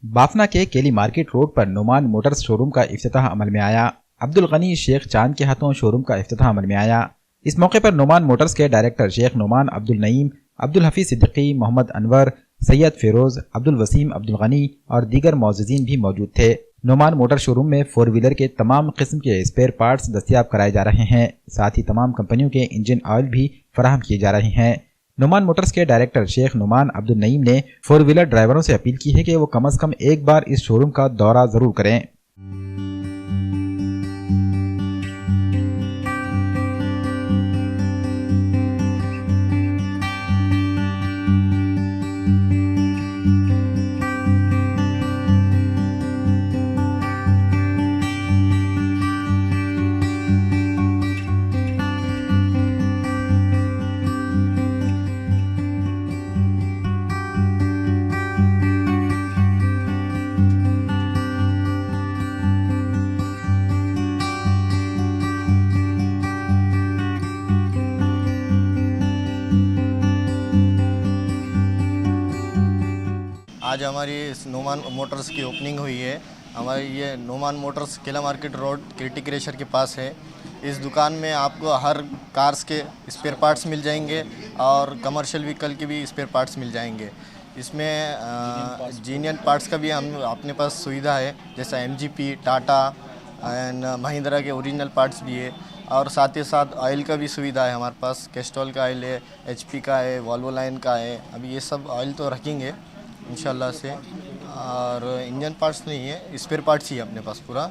बाफना के केली market road पर नुमान मोटर्स शोरूम का इफ्तिताह अमल में आया। अब्दुल गनी शेख चांद के हाथों शोरूम का इफ्तिताह अमल में आया। इस मौके पर नुमान मोटर्स के डायरेक्टर शेख नुमान अब्दुल नईम, अब्दुल हफीज सिद्दीकी, मोहम्मद अनवर, सैयद फिरोज, अब्दुल वसीम, अब्दुल गनी और दीगर मौजूदीन भी मौजूद थे। नुमान मोटर शोरूम में 4 व्हीलर के तमाम किस्म के स्पेयर पार्ट्स दस्तियाब कराए जा रहे हैं। साथ ही तमाम कंपनियों के इंजन ऑयल भी फराहम किए जा रहे हैं। नुमान मोटर्स के डायरेक्टर शेख नुमान अब्दुल नईम ने 4 व्हीलर ड्राइवरों से अपील की है कि वो कम से कम एक बार इस शोरूम का दौरा जरूर करें। आज हमारी इस नुमान मोटर्स की ओपनिंग हुई है। हमारी ये नुमान मोटर्स किला मार्केट रोड किर्टी क्रेशर के पास है। इस दुकान में आपको हर कार्स के स्पेयर पार्ट्स मिल जाएंगे और कमर्शियल व्हीकल के भी स्पेयर पार्ट्स मिल जाएंगे। इसमें जीनियन पार्ट्स का भी हम अपने पास सुविधा है, जैसा MGP, टाटा एंड महिंद्रा के ओरिजिनल पार्ट्स भी है। और साथ ही साथ ऑयल का भी सुविधा है हमारे पास। कैस्ट्रॉल का ऑयल है, HP का है, वॉल्वो लाइन का है। अभी ये सब ऑयल तो रखेंगे इंशाल्लाह से। और इंजन पार्ट्स नहीं है, स्पेयर पार्ट्स ही है अपने पास पूरा।